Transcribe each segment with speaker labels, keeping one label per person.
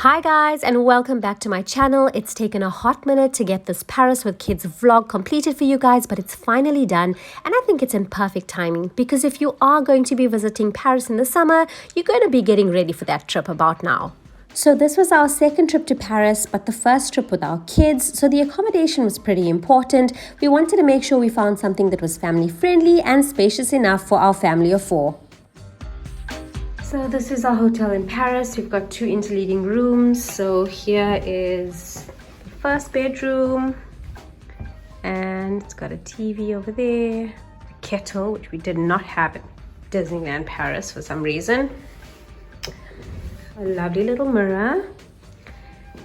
Speaker 1: Hi guys, and welcome back to my channel. It's taken a hot minute to get this Paris with kids vlog completed for you guys, but it's finally done, and I think it's in perfect timing because if you are going to be visiting Paris in the summer, you're going to be getting ready for that trip about now. So this was our second trip to Paris, but the first trip with our kids, so the accommodation was pretty important. We wanted to make sure we found something that was family friendly and spacious enough for our family of 4. So this is our hotel in Paris. We've got 2 interleading rooms. So here is the first bedroom, and it's got a TV over there, a kettle, which we did not have at Disneyland Paris for some reason, a lovely little mirror,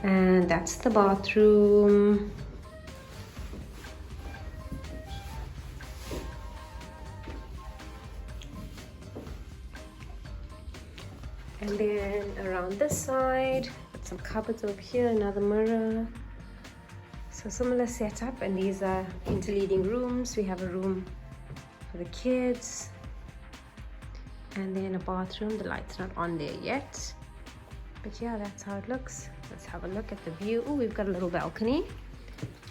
Speaker 1: and that's the bathroom. And then around this side, got some cupboards over here, another mirror. So similar setup, and these are interleading rooms. We have a room for the kids, and then a bathroom. The light's not on there yet, but yeah, that's how it looks. Let's have a look at the view. Oh, we've got a little balcony.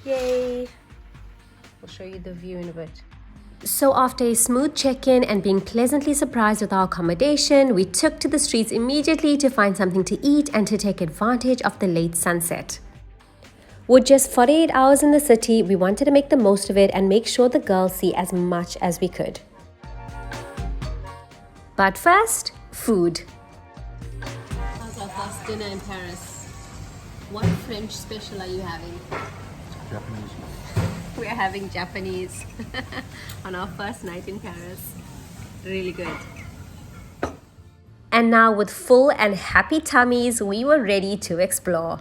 Speaker 1: Yay! I'll show you the view in a bit. So after a smooth check-in and being pleasantly surprised with our accommodation, we took to the streets immediately to find something to eat and to take advantage of the late sunset. With just 48 hours in the city, we wanted to make the most of it and make sure the girls see as much as we could. But first, food. How's our first dinner in Paris? What French special are you having?
Speaker 2: Japanese.
Speaker 1: We're having Japanese on our first night in Paris. Really good. And now with full and happy tummies, we were ready to explore.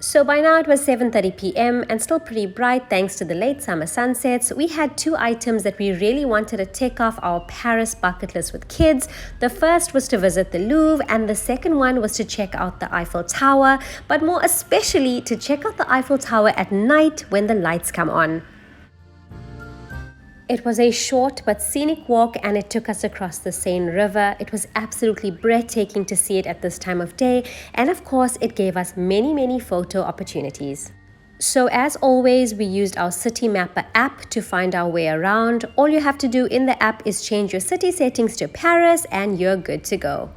Speaker 1: So by now it was 7:30 p.m. and still pretty bright thanks to the late summer sunsets. We had 2 items that we really wanted to tick off our Paris bucket list with kids. The first was to visit the Louvre, and the second one was to check out the Eiffel Tower, but more especially to check out the Eiffel Tower at night when the lights come on. It was a short but scenic walk, and it took us across the Seine River. It was absolutely breathtaking to see it at this time of day, and of course it gave us many photo opportunities. So as always, we used our City Mapper app to find our way around. All you have to do in the app is change your city settings to Paris and you're good to go.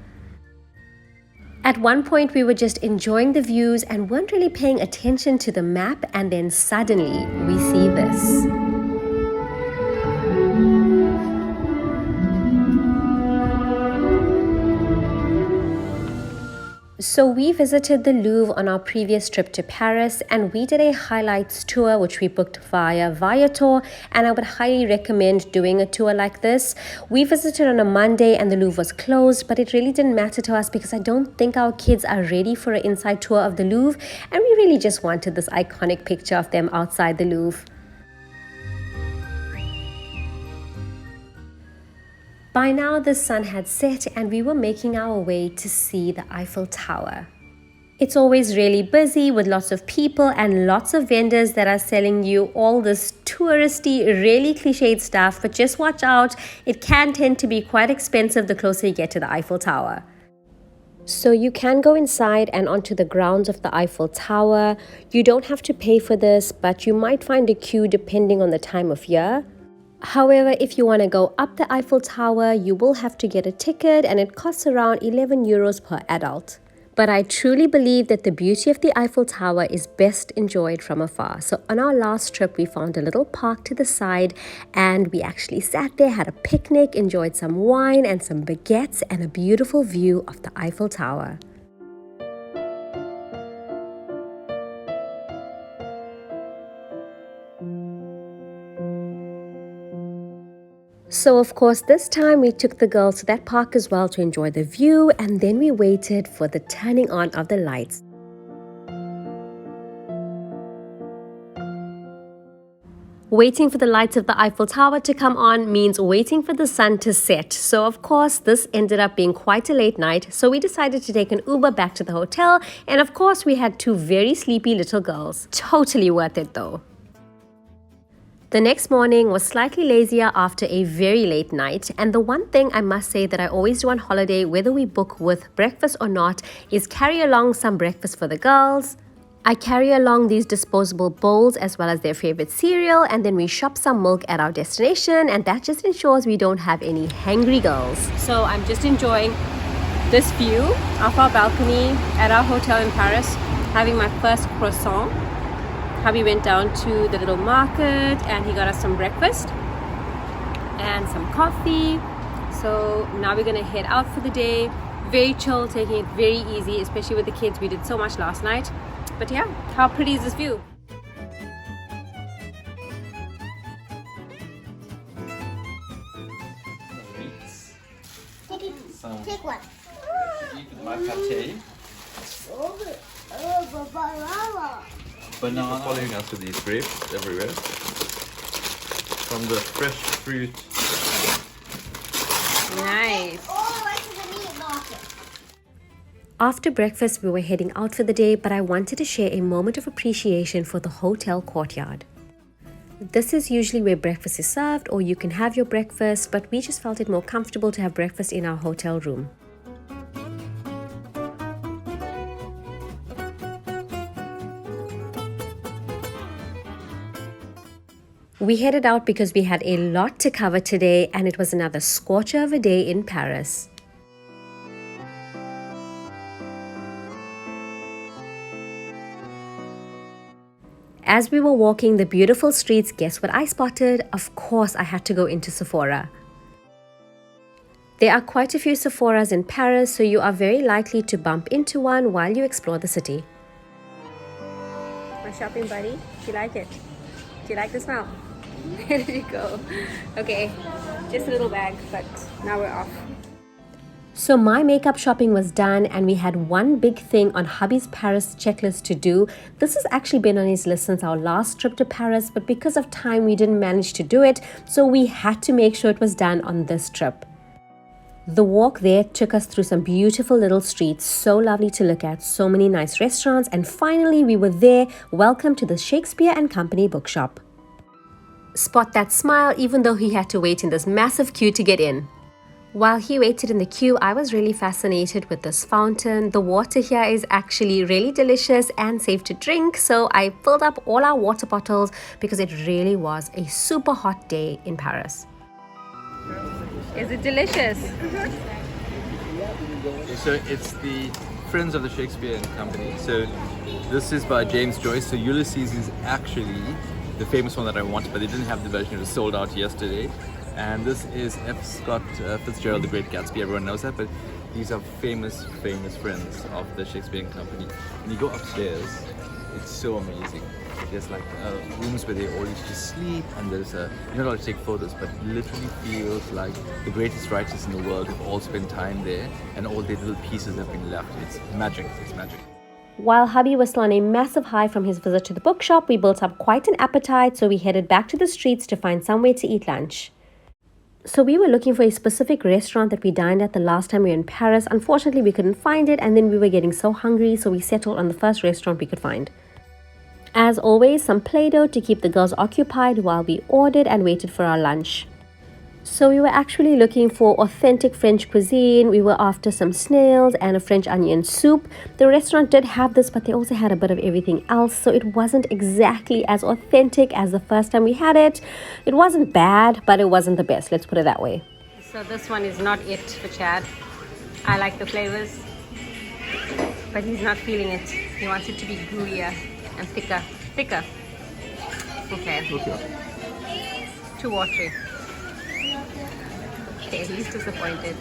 Speaker 1: At one point we were just enjoying the views and weren't really paying attention to the map, and then suddenly we see this. So we visited the Louvre on our previous trip to Paris, and we did a highlights tour which we booked via Viator, and I would highly recommend doing a tour like this. We visited on a Monday and the Louvre was closed, but it really didn't matter to us because I don't think our kids are ready for an inside tour of the Louvre, and we really just wanted this iconic picture of them outside the Louvre. By now the sun had set and we were making our way to see the Eiffel Tower. It's always really busy with lots of people and lots of vendors that are selling you all this touristy, really cliched stuff, but just watch out, it can tend to be quite expensive the closer you get to the Eiffel Tower. So you can go inside and onto the grounds of the Eiffel Tower. You don't have to pay for this, but you might find a queue depending on the time of year. However, if you want to go up the Eiffel Tower, you will have to get a ticket, and it costs around 11 euros per adult. But I truly believe that the beauty of the Eiffel Tower is best enjoyed from afar. So on our last trip, we found a little park to the side, and we actually sat there, had a picnic, enjoyed some wine and some baguettes, and a beautiful view of the Eiffel Tower. So of course this time we took the girls to that park as well to enjoy the view, and then we waited for the turning on of the lights. Waiting for the lights of the Eiffel Tower to come on means waiting for the sun to set. So of course this ended up being quite a late night, so we decided to take an Uber back to the hotel, and of course we had 2 very sleepy little girls. Totally worth it though. The next morning was slightly lazier after a very late night, and the one thing I must say that I always do on holiday, whether we book with breakfast or not, is carry along some breakfast for the girls. I carry along these disposable bowls as well as their favorite cereal, and then we shop some milk at our destination, and that just ensures we don't have any hangry girls. So I'm just enjoying this view of our balcony at our hotel in Paris, having my first croissant. Hubby went down to the little market and he got us some breakfast and some coffee. So now we're gonna head out for the day. Very chill, taking it very easy, especially with the kids. We did so much last night. But yeah, how pretty is this view?
Speaker 2: Take one.
Speaker 3: My pate. Banana. Following us with these grapes everywhere. From the fresh fruit.
Speaker 1: Nice.
Speaker 2: Oh, right to the meat market.
Speaker 1: After breakfast, we were heading out for the day, but I wanted to share a moment of appreciation for the hotel courtyard. This is usually where breakfast is served, or you can have your breakfast, but we just felt it more comfortable to have breakfast in our hotel room. We headed out because we had a lot to cover today, and it was another scorcher of a day in Paris. As we were walking the beautiful streets, guess what I spotted? Of course, I had to go into Sephora. There are quite a few Sephoras in Paris, so you are very likely to bump into one while you explore the city. My shopping buddy, do you like it? Do you like the smell? There you go. Okay, just a little bag, but now we're off. So my makeup shopping was done, and we had one big thing on hubby's Paris checklist to do. This has actually been on his list since our last trip to Paris, but because of time we didn't manage to do it, so we had to make sure it was done on this trip. The walk there took us through some beautiful little streets, so lovely to look at, so many nice restaurants, and finally we were there. Welcome to the Shakespeare & Company bookshop. Spot that smile, even though he had to wait in this massive queue to get in. While he waited in the queue, I was really fascinated with this fountain. The water here is actually really delicious and safe to drink, so I filled up all our water bottles because it really was a super hot day in Paris. Is it delicious?
Speaker 3: So it's the Friends of the Shakespeare & Company. So this is by James Joyce. So Ulysses is actually the famous one that I wanted, but they didn't have the version. It was sold out yesterday. And this is F. Scott Fitzgerald, The Great Gatsby. Everyone knows that, but these are famous friends of the Shakespeare & Company. When you go upstairs, it's so amazing. There's like rooms where they all used to sleep, and there's you're not allowed to take photos, but it literally feels like the greatest writers in the world have all spent time there, and all their little pieces have been left. It's magic. It's magic.
Speaker 1: While hubby was still on a massive high from his visit to the bookshop, we built up quite an appetite, so we headed back to the streets to find somewhere to eat lunch. So we were looking for a specific restaurant that we dined at the last time we were in Paris. Unfortunately, we couldn't find it, and then we were getting so hungry, so we settled on the first restaurant we could find. As always, some Play-Doh to keep the girls occupied while we ordered and waited for our lunch. So we were actually looking for authentic French cuisine. We were after some snails and a French onion soup. The restaurant did have this, but they also had a bit of everything else, so it wasn't exactly as authentic as the first time we had it. It wasn't bad, but it wasn't the best, let's put it that way. So this one is not it for Chad. I like the flavors, but he's not feeling it. He wants it to be gooier and thicker. Okay. Too watery. Okay, he's disappointed.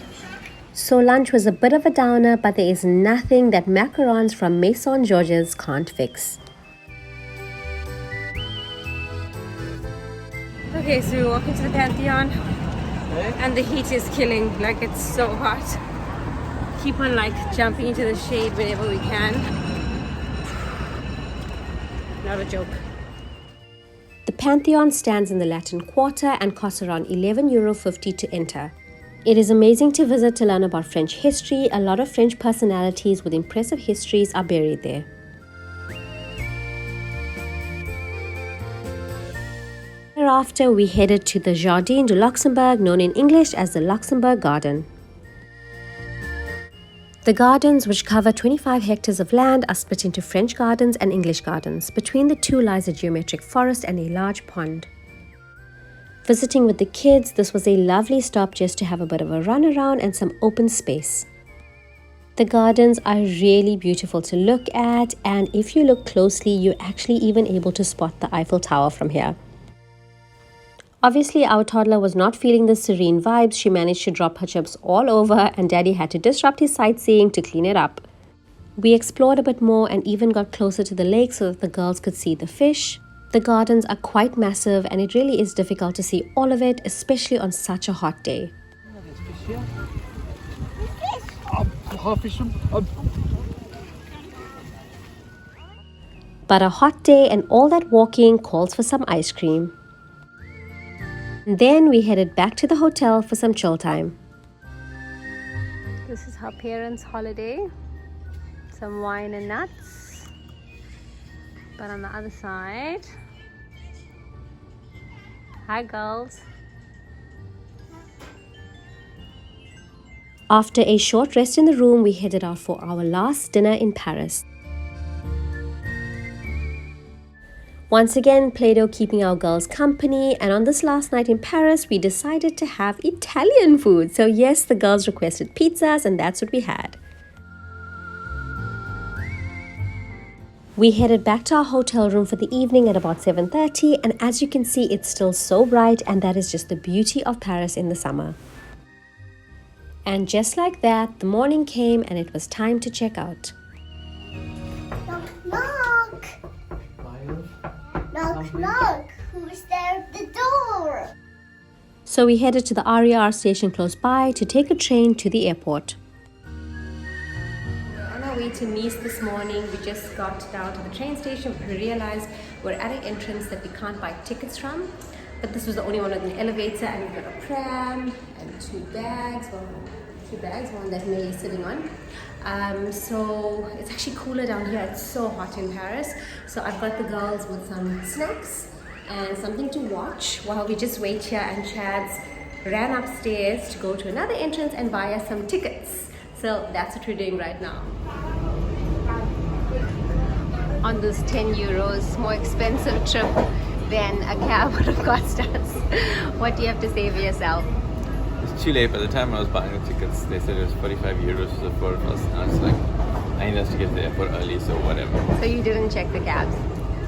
Speaker 1: So lunch was a bit of a downer, but there is nothing that macarons from Maison Georges can't fix. Okay, so we walk into the Pantheon, and the heat is killing. Like, it's so hot. Keep on like jumping into the shade whenever we can. Not a joke. The Pantheon stands in the Latin Quarter and costs around €11.50 to enter. It is amazing to visit to learn about French history. A lot of French personalities with impressive histories are buried there. thereafter, we headed to the Jardin du Luxembourg, known in English as the Luxembourg Garden. The gardens, which cover 25 hectares of land, are split into French gardens and English gardens. Between the two lies a geometric forest and a large pond. Visiting with the kids, this was a lovely stop just to have a bit of a run around and some open space. The gardens are really beautiful to look at, and if you look closely, you're actually even able to spot the Eiffel Tower from here. Obviously, our toddler was not feeling the serene vibes. She managed to drop her chips all over, and Daddy had to disrupt his sightseeing to clean it up. We explored a bit more and even got closer to the lake so that the girls could see the fish. The gardens are quite massive, and it really is difficult to see all of it, especially on such a hot day. But a hot day and all that walking calls for some ice cream. Then we headed back to the hotel for some chill time. This is her parents' holiday. Some wine and nuts. But on the other side, hi girls. After a short rest in the room, we headed out for our last dinner in Paris. Once again, Play-Doh keeping our girls company, and on this last night in Paris, we decided to have Italian food. So yes, the girls requested pizzas, and that's what we had. We headed back to our hotel room for the evening at about 7:30, and as you can see, it's still so bright, and that is just the beauty of Paris in the summer. And just like that, the morning came and it was time to check out.
Speaker 2: Knock, knock. Knock, knock. Who's there at the door?
Speaker 1: So we headed to the RER station close by to take a train to the airport. On our way to Nice this morning, we just got down to the train station. We realized we're at an entrance that we can't buy tickets from. But this was the only one with an elevator, and we've got a pram and two bags, one that May is sitting on. So it's actually cooler down here. It's so hot in Paris. So I've got the girls with some snacks and something to watch while we just wait here, and Chads ran upstairs to go to another entrance and buy us some tickets. So that's what we're doing right now. On this 10 euros more expensive trip than a cab would have cost us. What do you have to say for yourself?
Speaker 3: It's too late. By the time I was buying the tickets, they said it was 45 euros for the four of us. And I was like, I need us to get to the airport early, so whatever.
Speaker 1: So you didn't check the cabs?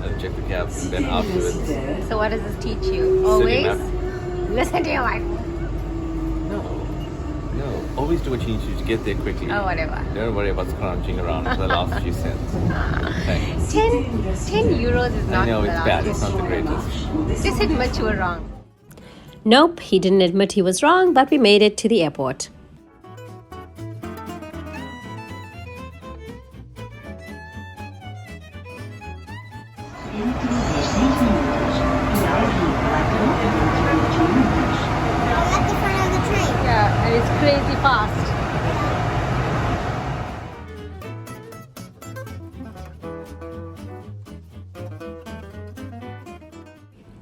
Speaker 3: I didn't check the cabs, and then afterwards.
Speaker 1: So what does this teach you? Always listen to your wife.
Speaker 3: No. Always do what you need to get there quickly.
Speaker 1: Oh, whatever.
Speaker 3: Don't worry about scrounging around for the last few cents. Thanks.
Speaker 1: 10 euros is not
Speaker 3: I know
Speaker 1: the
Speaker 3: it's
Speaker 1: last
Speaker 3: bad. It's not the greatest.
Speaker 1: Just admit you were wrong. Nope, he didn't admit he was wrong, but we made it to the airport.
Speaker 2: At the front of the train.
Speaker 1: Yeah, and it's crazy fast.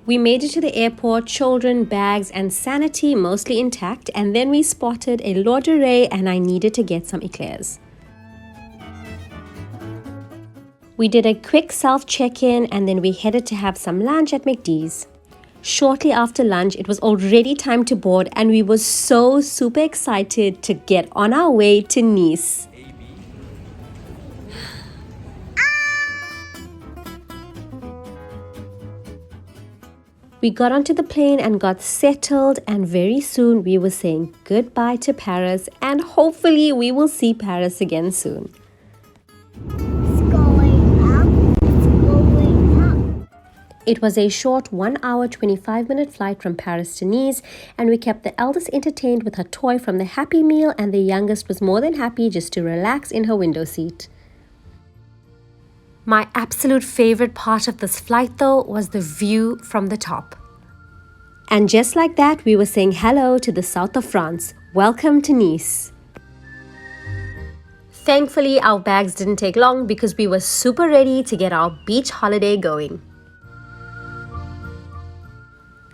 Speaker 1: We made it to the airport, children, bags, and sanity mostly intact, and then we spotted a Lauderay and I needed to get some eclairs. We did a quick self-check-in and then we headed to have some lunch at McD's. Shortly after lunch, it was already time to board and we were so super excited to get on our way to Nice. We got onto the plane and got settled, and very soon we were saying goodbye to Paris, and hopefully we will see Paris again soon.
Speaker 2: It's going up. It's going up.
Speaker 1: It was a short 1 hour 25-minute flight from Paris to Nice, and we kept the eldest entertained with her toy from the Happy Meal, and the youngest was more than happy just to relax in her window seat. My absolute favorite part of this flight though was the view from the top. And just like that, we were saying hello to the south of France. Welcome to Nice. Thankfully, our bags didn't take long because we were super ready to get our beach holiday going.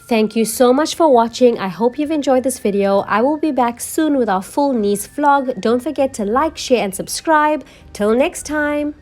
Speaker 1: Thank you so much for watching. I hope you've enjoyed this video. I will be back soon with our full Nice vlog. Don't forget to like, share and subscribe. Till next time.